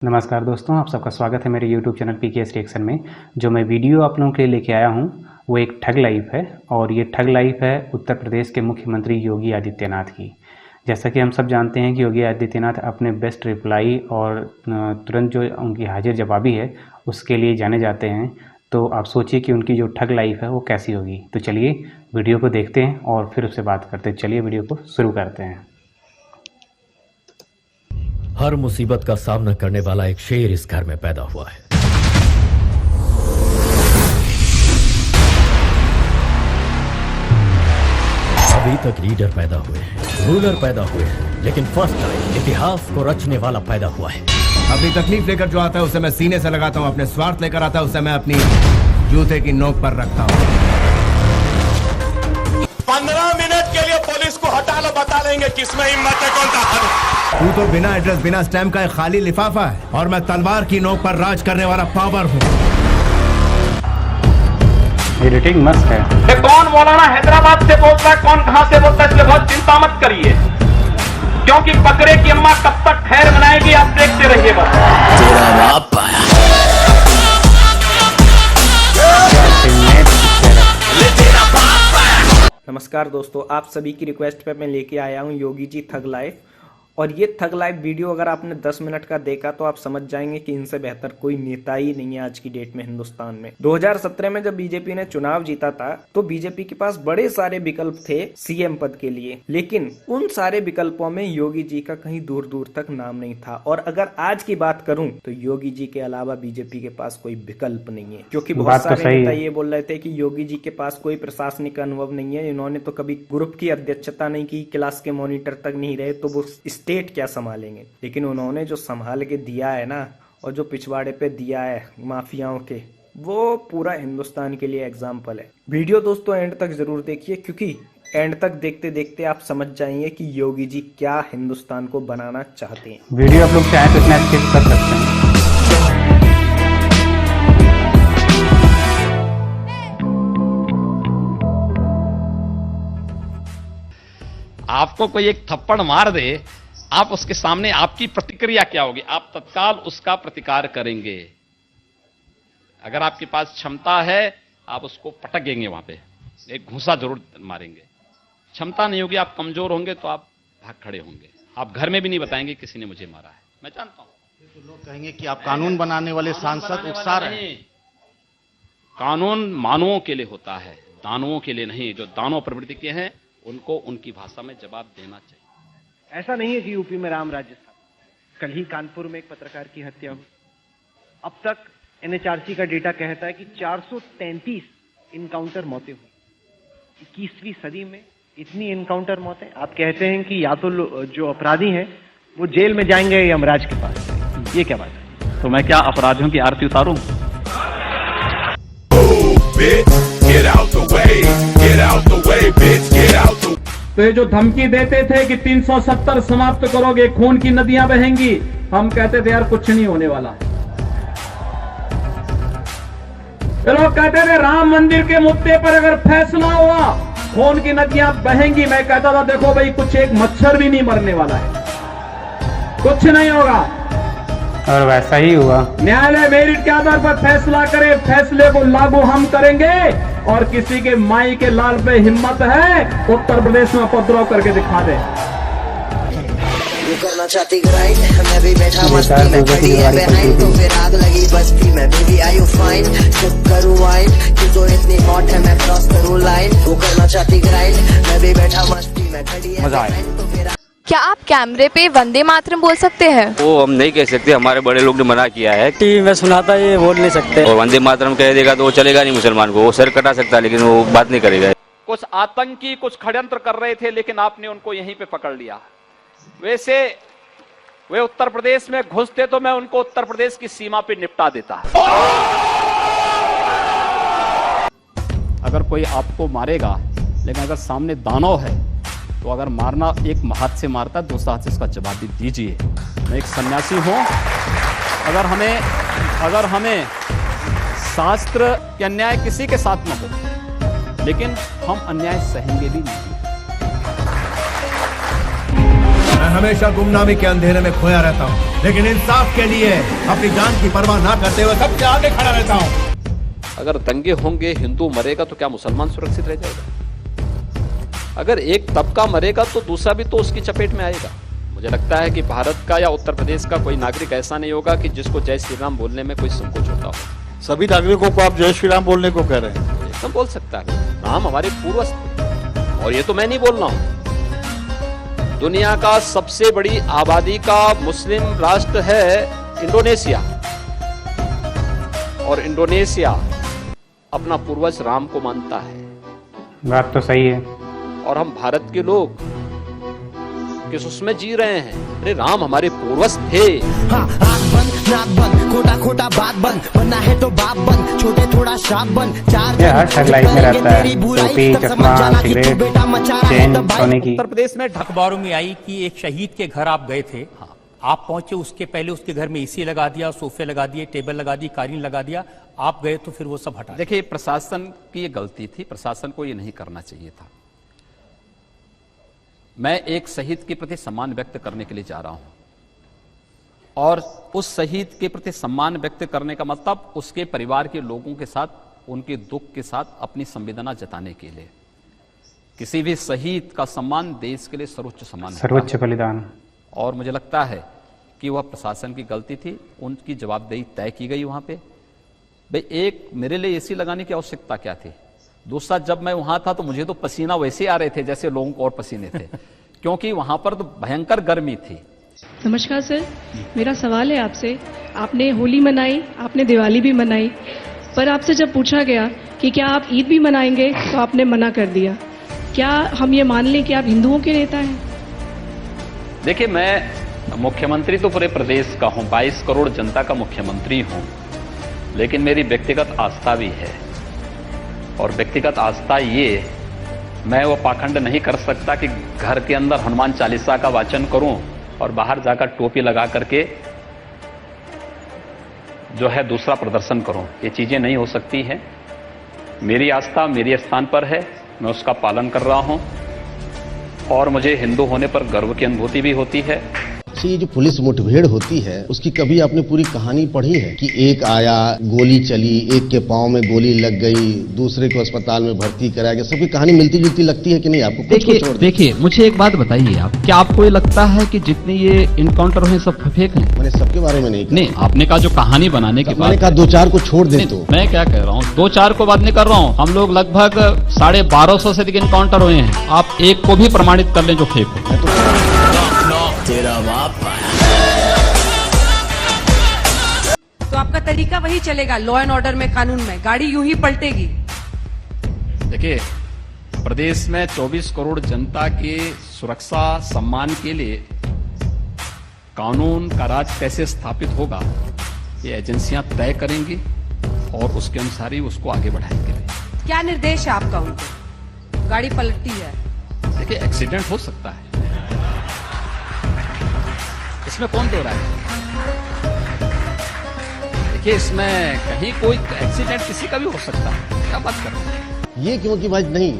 नमस्कार दोस्तों, आप सबका स्वागत है मेरे YouTube चैनल PKS रिएक्शन में। जो मैं वीडियो आप लोगों के लिए लेके आया हूँ वो एक ठग लाइफ है और ये ठग लाइफ है उत्तर प्रदेश के मुख्यमंत्री योगी आदित्यनाथ की। जैसा कि हम सब जानते हैं कि योगी आदित्यनाथ अपने बेस्ट रिप्लाई और तुरंत जो उनकी हाजिर जवाबी है उसके लिए जाने जाते हैं। तो आप सोचिए कि उनकी जो ठग लाइफ है वो कैसी होगी। तो चलिए वीडियो को देखते हैं और फिर उससे बात करते हैं। चलिए वीडियो को शुरू करते हैं। हर मुसीबत का सामना करने वाला एक शेर इस घर में पैदा हुआ है। अभी तक लीडर पैदा हुए हैं, रूलर पैदा हुए हैं, लेकिन फर्स्ट टाइम इतिहास को रचने वाला पैदा हुआ है। अपनी तकलीफ लेकर जो आता है उसे मैं सीने से लगाता हूँ, अपने स्वार्थ लेकर आता है उसे मैं अपनी जूते की नोक पर रखता हूँ। 15 मिनट के लिए पुलिस को हटा लो, बता लेंगे किसमें हिम्मत है, कौन था। तू तो बिना एड्रेस बिना स्टैम्प का एक खाली लिफाफा है और मैं तलवार की नोक पर राज करने वाला पावर हूँ। एडिटिंग मस्त है। कौन मौलाना हैदराबाद से बोलता है, कौन कहां से बोलता है, इसलिए बहुत चिंता मत करिए, क्योंकि बकरे की अम्मा कब तक खैर मनाएगी आप देखते रहिए बस। तेरा बाप आया। नमस्कार दोस्तों, आप सभी की रिक्वेस्ट पे मैं लेके आया हूँ योगी जी ठग लाइफ। और ये ठग लाइफ वीडियो अगर आपने 10 मिनट का देखा तो आप समझ जाएंगे कि इनसे बेहतर कोई नेता ही नहीं है आज की डेट में हिंदुस्तान में। 2017 में जब बीजेपी ने चुनाव जीता था तो बीजेपी के पास बड़े सारे विकल्प थे सीएम पद के लिए, लेकिन उन सारे विकल्पों में योगी जी का कहीं दूर दूर तक नाम नहीं था। और अगर आज की बात करूं तो योगी जी के अलावा बीजेपी के पास कोई विकल्प नहीं है, क्योंकि बहुत सारे नेता ये बोल रहे थे कि योगी जी के पास कोई प्रशासनिक अनुभव नहीं है, इन्होंने तो कभी ग्रुप की अध्यक्षता नहीं की, क्लास के मॉनिटर तक नहीं रहे, तो वो स्टेट क्या संभालेंगे। लेकिन उन्होंने जो संभाल के दिया है ना, और जो पिछवाड़े पे दिया है माफियाओं के, वो पूरा हिंदुस्तान के लिए एग्जाम्पल है। वीडियो दोस्तों एंड तक जरूर देखिए, क्योंकि एंड तक देखते देखते आप समझ जाएंगे कि योगी जी क्या हिंदुस्तान को बनाना चाहते हैं। वीडियो आप लोग चाहें तो इतना स्किप कर सकते हैं। आपको कोई एक थप्पड़ मार दे, आप उसके सामने आपकी प्रतिक्रिया क्या होगी? आप तत्काल उसका प्रतिकार करेंगे। अगर आपके पास क्षमता है आप उसको पटकेंगे, वहां पे एक घूंसा जरूर मारेंगे। क्षमता नहीं होगी, आप कमजोर होंगे तो आप भाग खड़े होंगे। आप घर में भी नहीं बताएंगे किसी ने मुझे मारा है। मैं जानता हूं तो लोग कहेंगे कि आप कानून बनाने वाले सांसद उकसा रहे हैं। कानून मानवों के लिए होता है, दानवों के लिए नहीं। जो दानव प्रवृत्ति के हैं उनको उनकी भाषा में जवाब देना चाहिए। ऐसा नहीं है कि यूपी में राम राज्य था। कल ही कानपुर में एक पत्रकार की हत्या हुई। अब तक NHRC का डेटा कहता है कि 433 इनकाउंटर मौतें हुई। 21वीं सदी में इतनी इनकाउंटर मौतें। आप कहते हैं कि या तो जो अपराधी हैं वो जेल में जाएंगे या यमराज के पास। ये क्या बात है? तो मैं क्या अपराधियों की आरती उतारूं? तो ये जो धमकी देते थे कि 370 समाप्त करोगे, खून की नदियां बहेंगी, हम कहते थे यार कुछ नहीं होने वाला। ये लोग कहते थे राम मंदिर के मुद्दे पर अगर फैसला हुआ खून की नदियां बहेंगी। मैं कहता था देखो भाई, कुछ एक मच्छर भी नहीं मरने वाला है, कुछ नहीं होगा। और वैसा ही हुआ। न्यायालय मेरिट के आधार पर फैसला करे, फैसले को लागू हम करेंगे। और किसी के माई के लाल पे हिम्मत है उत्तर प्रदेश में उपद्रव करके दिखा दे। करना चाहती ग्राइंड, मैं भी बैठा मस्ती में, खड़ी है बिहाइंड, तो फिर आग लगी बस्ती में। Baby are you fine, sip करूं वाइन, तू तो इतनी हॉट है मैं क्रॉस करूं लाइन। वो करना चाहती ग्राइंड, मैं भी बैठा मस्ती में, खड़ी है बिहाइंड, तो फिर। क्या आप कैमरे पे वंदे मातरम बोल सकते हैं? वो हम नहीं कह सकते, हमारे बड़े लोग ने मना किया है। टीवी में सुना था ये बोल नहीं सकते। और वंदे मातरम कह देगा तो वो चलेगा नहीं मुसलमान को, वो सर कटा सकता है लेकिन वो बात नहीं करेगा। कुछ आतंकी कुछ षड्यंत्र कर रहे थे, लेकिन आपने उनको यहीं पे पकड़ लिया। वैसे वे उत्तर प्रदेश में घुसते तो मैं उनको उत्तर प्रदेश की सीमा पे निपटा देता। अगर कोई आपको मारेगा, लेकिन अगर सामने दानव है तो अगर मारना एक हाथ से मारता है, दूसरा हाथ से उसका जवाब भी दीजिए। मैं एक सन्यासी हूं। अगर हमें शास्त्र के अन्याय किसी के साथ न हो, लेकिन हम अन्याय सहेंगे भी नहीं। मैं हमेशा गुमनामी के अंधेरे में खोया रहता हूँ, लेकिन इंसाफ के लिए अपनी जान की परवाह ना करते हुए सबसे आगे खड़ा रहता हूँ। अगर दंगे होंगे, हिंदू मरेगा तो क्या मुसलमान सुरक्षित रह जाएगा? अगर एक तबका मरेगा तो दूसरा भी तो उसकी चपेट में आएगा। मुझे लगता है कि भारत का या उत्तर प्रदेश का कोई नागरिक ऐसा नहीं होगा कि जिसको जय श्री राम बोलने में कोई संकोच होता हो। सभी नागरिकों को आप जय श्री राम बोलने को कह रहे हैं? एकदम बोल सकता है। राम हमारे पूर्वज थे, और ये तो मैं नहीं बोल रहा हूं। दुनिया का सबसे बड़ी आबादी का मुस्लिम राष्ट्र है इंडोनेशिया, और इंडोनेशिया अपना पूर्वज राम को मानता है। बात तो सही है। और हम भारत के लोग किस उसमें जी रहे हैं? अरे राम हमारे पूर्वज थे। खोटा खोटा बात बन, बनना है तो बाप बन, छोटे थोड़ा श्राप बन। ये हर ठग लाइफ में रहता है। टोपी, चश्मा, सिगरेट, चेन, सोने की। उत्तर प्रदेश में अखबारों में आई कि एक शहीद के घर आप गए थे। आप पहुंचे, उसके पहले उसके घर में एसी लगा दिया, सोफे लगा दिए, टेबल लगा दी, कालीन लगा दिया। आप गए तो फिर वो सब हटा। देखिए, प्रशासन की ये गलती थी, प्रशासन को ये नहीं करना चाहिए था। मैं एक शहीद के प्रति सम्मान व्यक्त करने के लिए जा रहा हूं, और उस शहीद के प्रति सम्मान व्यक्त करने का मतलब उसके परिवार के लोगों के साथ, उनके दुख के साथ अपनी संवेदना जताने के लिए। किसी भी शहीद का सम्मान देश के लिए सर्वोच्च सम्मान, सर्वोच्च बलिदान। और मुझे लगता है कि वह प्रशासन की गलती थी, उनकी जवाबदेही तय की गई वहां पे। भाई, एक मेरे लिए एसी लगाने की आवश्यकता क्या थी? दूसरा, जब मैं वहां था तो मुझे तो पसीना वैसे आ रहे थे जैसे लोगों को और पसीने थे, क्योंकि वहां पर तो भयंकर गर्मी थी। नमस्कार सर, मेरा सवाल है आपसे। आपने होली मनाई, आपने दिवाली भी मनाई, पर आपसे जब पूछा गया कि क्या आप ईद भी मनाएंगे तो आपने मना कर दिया। क्या हम ये मान लें कि आप हिंदुओं के नेता हैं? देखिए, मैं मुख्यमंत्री तो पूरे प्रदेश का हूं, 22 करोड़ जनता का मुख्यमंत्री हूं, लेकिन मेरी व्यक्तिगत आस्था भी है। और व्यक्तिगत आस्था ये, मैं वो पाखंड नहीं कर सकता कि घर के अंदर हनुमान चालीसा का वाचन करूं और बाहर जाकर टोपी लगा करके जो है दूसरा प्रदर्शन करूं। ये चीजें नहीं हो सकती हैं। मेरी आस्था मेरे स्थान पर है, मैं उसका पालन कर रहा हूं, और मुझे हिंदू होने पर गर्व की अनुभूति भी होती है। ये जो पुलिस मुठभेड़ होती है, उसकी कभी आपने पूरी कहानी पढ़ी है कि एक आया, गोली चली, एक के पांव में गोली लग गई, दूसरे को अस्पताल में भर्ती कराया गया? सबकी कहानी मिलती जुलती लगती है कि नहीं आपको? देखिए, मुझे एक बात बताइए आप, क्या आपको ये लगता है कि जितने ये इनकाउंटर हुए सब फेक हैं? मैंने सबके बारे में नहीं, आपने कहा जो कहानी बनाने के बाद मैंने कहा 2-4 को छोड़ दे। तो मैं क्या कह रहा हूँ, 2-4 को बात नहीं कर रहा हूँ। हम लोग लगभग 1250 से अधिक इनकाउंटर हुए हैं। आप एक को भी प्रमाणित कर लें जो फेक हो। तेरा बाप। तो आपका तरीका वही चलेगा, लॉ एंड ऑर्डर में, कानून में, गाड़ी यूं ही पलटेगी। देखिए, प्रदेश में 24 करोड़ जनता के सुरक्षा सम्मान के लिए कानून का राज कैसे स्थापित होगा, ये एजेंसियां तय करेंगी, और उसके अनुसार ही उसको आगे बढ़ाएंगे। क्या निर्देश है आपका उनको? गाड़ी पलटती है। देखिए, एक्सीडेंट हो सकता है, इसमें कौन दो रहा है? देखिए, इसमें कहीं कोई एक्सीडेंट किसी का भी हो सकता है। क्या बात कर रहे हैं? ये क्यों की बात नहीं?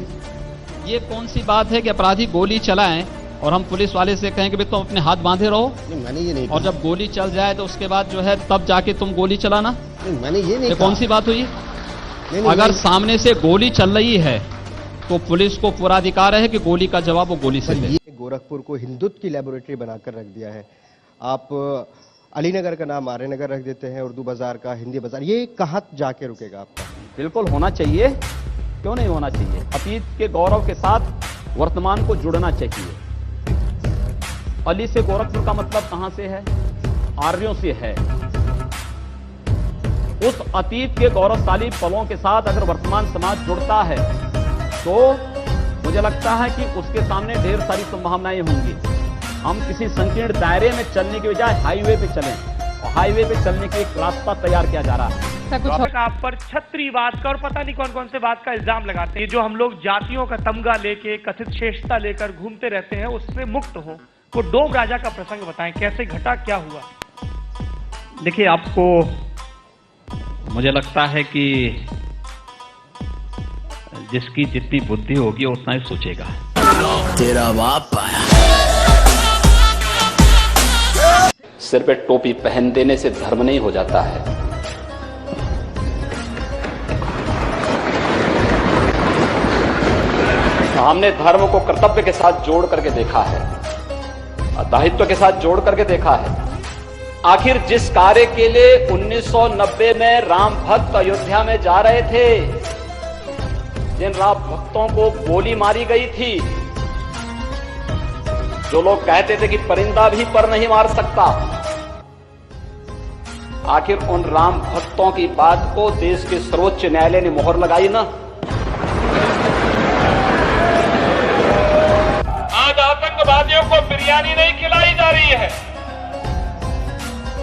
ये कौन सी बात है कि अपराधी गोली चलाएं और हम पुलिस वाले से कहें कि भाई तुम अपने हाथ बांधे रहो? मैंने ये नहीं और जब गोली चल जाए तो उसके बाद जो है तब जाके तुम गोली चलाना? मैंने ये नहीं। कौन सी बात हुई? अगर सामने से गोली चल रही है तो पुलिस को पूरा अधिकार है कि गोली का जवाब वो गोली से दे। गोरखपुर को हिंदुत्व की लेबोरेटरी बनाकर रख दिया है। आप अलीनगर का नाम आर्यनगर रख देते हैं, उर्दू बाजार का हिंदी बाजार। ये कहाँ जाके रुकेगा आपका? बिल्कुल होना चाहिए, क्यों नहीं होना चाहिए? अतीत के गौरव के साथ वर्तमान को जुड़ना चाहिए। अली से गोरखपुर का मतलब कहां से है? आर्यों से है। उस अतीत के गौरवशाली पलों के साथ अगर वर्तमान समाज जुड़ता है तो मुझे लगता है कि उसके सामने ढेर सारी संभावनाएं होंगी। हम किसी संकीर्ण दायरे में चलने के बजाय हाईवे पे चलें, और हाईवे पे चलने के एक रास्ता तैयार किया जा रहा है। आप पर छत्रीवाद का और पता नहीं कौन कौन से बात का इल्जाम लगाते हैं। जो हम लोग जातियों का तमगा लेके, कथित श्रेष्ठता लेकर घूमते रहते हैं, उससे मुक्त हो। वो डोम राजा का प्रसंग बताएं, कैसे घटा, क्या हुआ? देखिए, आपको मुझे लगता है कि जिसकी जितनी बुद्धि होगी उतना ही सोचेगा। तेरा बाप आया। सिर पे टोपी पहन देने से धर्म नहीं हो जाता है। हमने धर्म को कर्तव्य के साथ जोड़ करके देखा है, दायित्व के साथ जोड़ करके देखा है। आखिर जिस कार्य के लिए 1990 में राम भक्त अयोध्या में जा रहे थे, जिन राम भक्तों को गोली मारी गई थी, जो लोग कहते थे कि परिंदा भी पर नहीं मार सकता, आखिर उन राम भक्तों की बात को देश के सर्वोच्च न्यायालय ने मोहर लगाई ना। आज आतंकवादियों को बिरयानी नहीं खिलाई जा रही है।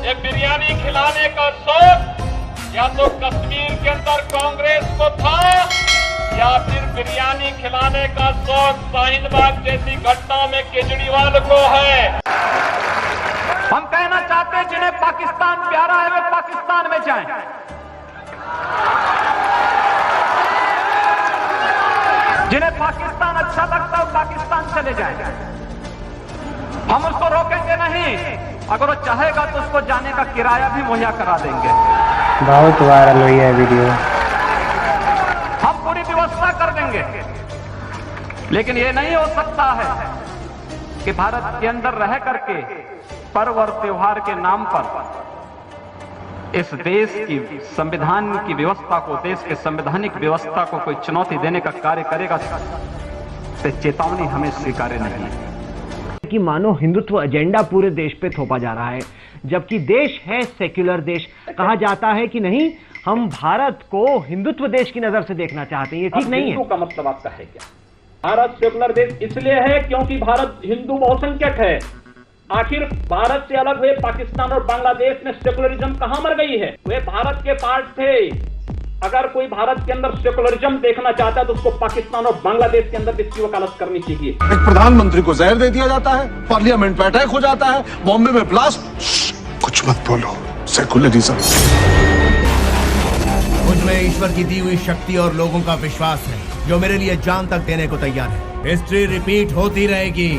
ये बिरयानी खिलाने का शौक या तो कश्मीर के अंदर कांग्रेस को था, या फिर बिरयानी खिलाने का शौक शाहीन बाग जैसी घटनाओं में केजरीवाल को है। हम कहना चाहते हैं जिन्हें पाकिस्तान प्यारा है वे पाकिस्तान में जाएं। जिन्हें पाकिस्तान अच्छा लगता है वो पाकिस्तान चले जाएं। हम उसको रोकेंगे नहीं, अगर वो चाहेगा तो उसको जाने का किराया भी मुहैया करा देंगे। बहुत वायरल हुई है वीडियो। हम पूरी व्यवस्था कर देंगे, लेकिन ये नहीं हो सकता है कि भारत के अंदर रह करके पर्व और त्योहार के नाम पर इस देश की संविधान की व्यवस्था को, देश के संवैधानिक व्यवस्था को कोई चुनौती देने का कार्य करेगा, तो चेतावनी हमें स्वीकार्य नहीं है। कि मानो हिंदुत्व एजेंडा पूरे देश पे थोपा जा रहा है, जबकि देश है सेक्युलर देश। कहा जाता है कि नहीं, हम भारत को हिंदुत्व देश की नजर से देखना चाहते हैं, ये ठीक नहीं है। का मतलब आपका है क्या? भारत सेक्युलर देश इसलिए है क्योंकि भारत हिंदू बहुसंख्यक है। आखिर भारत से अलग हुए पाकिस्तान और बांग्लादेश में सेकुलरिज्म कहां मर गई है? वे भारत के पार्ट थे। अगर कोई भारत के अंदर सेकुलरिज्म देखना चाहता है तो उसको पाकिस्तान और बांग्लादेश के अंदर इसकी वकालत करनी चाहिए। एक प्रधानमंत्री को जहर दे दिया जाता है, पार्लियामेंट में अटैक हो जाता है, बॉम्बे में ब्लास्ट। कुछ मत बोलो, सेकुलरिज्म। मुझ में ईश्वर की दी हुई शक्ति और लोगों का विश्वास है, जो मेरे लिए जान तक देने को तैयार है। हिस्ट्री रिपीट होती रहेगी।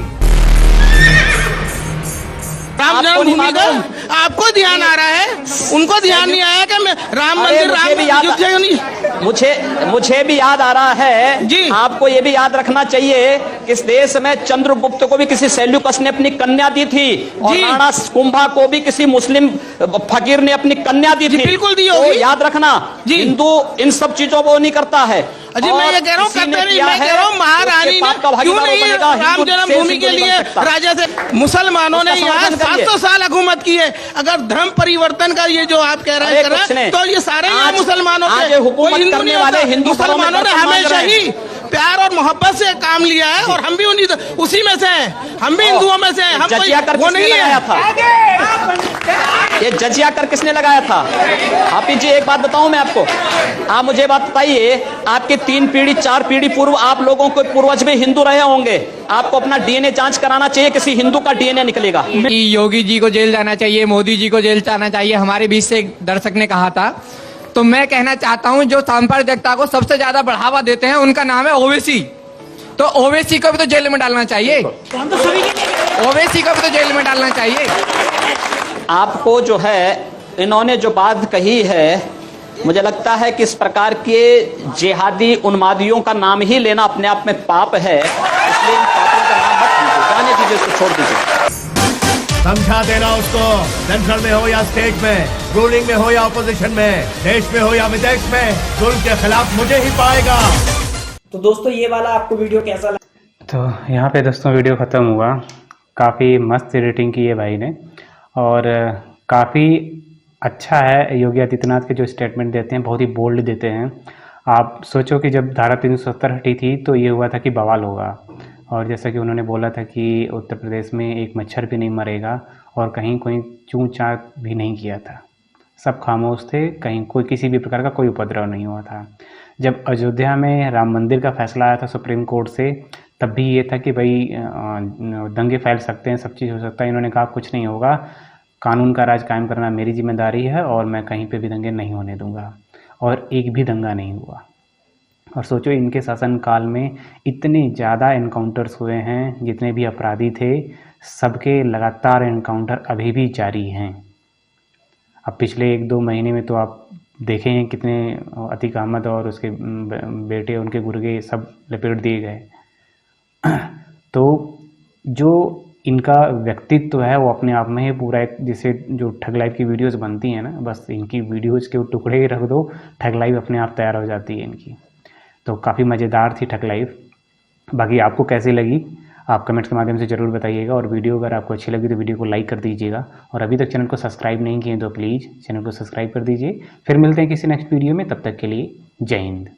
राम जन्मभूमि का आपको ध्यान आ रहा है, उनको ध्यान नहीं आया कि मैं राम मंदिर मुझे भी याद आ रहा है जी। आपको ये भी याद रखना चाहिए कि इस देश में चंद्रगुप्त को भी किसी सेल्यूकस ने अपनी कन्या दी थी, और राणा कुंभा को भी किसी मुस्लिम फकीर ने अपनी कन्या दी थी। बिल्कुल दी होगी। तो याद रखना, हिंदू इन सब चीजों को नहीं करता है। जी मैं ये कह रहा हूँ, करते नहीं, मैं कह रहा हूँ महारानी ने क्यों नहीं राम जन्मभूमि के लिए राजा से, मुसलमानों ने यहाँ 700 साल हुकूमत की है। अगर धर्म परिवर्तन का ये जो आप कह रहे हैं तो ये सारे यहाँ मुसलमानों के, कोई हिंदू नहीं होता। मुसलमानों ने हमेशा ही प्यार और मोहब्बत से काम लिया है, और हम भी उसी में से हैं, हम भी हिंदुओं में से हैं। हम वो नहीं है। ये जजिया कर किसने लगाया था? हाफिज जी एक बात बताऊं मैं आपको, आप मुझे बात बताइए, आपके 3 पीढ़ी 4 पीढ़ी पूर्व आप लोगों के पूर्वज भी हिंदू रहे होंगे, आपको अपना डीएनए जांच कराना चाहिए, किसी हिंदू का डीएनए निकलेगा। योगी जी को जेल जाना चाहिए, मोदी जी को जेल जाना चाहिए, हमारे बीच से एक दर्शक ने कहा था। तो मैं कहना चाहता हूं, जो सांप्रदायिकता को सबसे ज्यादा बढ़ावा देते हैं उनका नाम है ओवैसी। तो ओवैसी को भी तो जेल में डालना चाहिए, ओवैसी को भी तो जेल में डालना चाहिए। आपको जो है इन्होंने जो बात कही है, मुझे लगता है कि इस प्रकार के जिहादी उन्मादियों का नाम ही लेना अपने आप में पाप है, इसलिए इन पापों का नाम मत लीजिए, जाने दीजिए, उसको छोड़ दीजिए। समझा देना उसको, सेंट्रल में हो या स्टेट में, रूलिंग में हो या ऑपोजिशन में, देश में हो या विदेश में, जुल्म के खिलाफ मुझे ही पाएगा। तो दोस्तों ये वाला आपको वीडियो कैसा लगा? तो यहाँ पे दोस्तों वीडियो ख़त्म हुआ। काफ़ी मस्त एडिटिंग की है भाई ने, और काफ़ी अच्छा है। योगी आदित्यनाथ के जो स्टेटमेंट देते हैं बहुत ही बोल्ड देते हैं। आप सोचो कि जब धारा 370 हटी थी तो ये हुआ था कि बवाल होगा, और जैसा कि उन्होंने बोला था कि उत्तर प्रदेश में एक मच्छर भी नहीं मरेगा, और कहीं कोई चूँ चाँ भी नहीं किया था, सब खामोश थे, कहीं कोई किसी भी प्रकार का कोई उपद्रव नहीं हुआ था। जब अयोध्या में राम मंदिर का फैसला आया था सुप्रीम कोर्ट से, तब भी ये था कि भाई दंगे फैल सकते हैं, सब चीज़ हो सकता है। इन्होंने कहा कुछ नहीं होगा, कानून का राज कायम करना मेरी जिम्मेदारी है, और मैं कहीं पे भी दंगे नहीं होने दूंगा, और एक भी दंगा नहीं हुआ। और सोचो इनके शासनकाल में इतने ज़्यादा इनकाउंटर्स हुए हैं, जितने भी अपराधी थे सबके लगातार एनकाउंटर अभी भी जारी हैं। अब पिछले 1-2 महीने में तो आप देखे हैं कितने अतीक अहमद और उसके बेटे, उनके गुर्गे सब लपेट दिए गए। तो जो इनका व्यक्तित्व है वो अपने आप में ही पूरा एक, जैसे जो ठग लाइफ की वीडियोस बनती हैं ना, बस इनकी वीडियोस के टुकड़े ही रख दो, ठग लाइफ अपने आप तैयार हो जाती है इनकी। तो काफ़ी मज़ेदार थी ठग लाइफ। बाकी आपको कैसी लगी आप कमेंट्स के माध्यम से ज़रूर बताइएगा, और वीडियो अगर आपको अच्छी लगी तो वीडियो को लाइक कर दीजिएगा, और अभी तक चैनल को सब्सक्राइब नहीं किए तो प्लीज़ चैनल को सब्सक्राइब कर दीजिए। फिर मिलते हैं किसी नेक्स्ट वीडियो में, तब तक के लिए जय हिंद।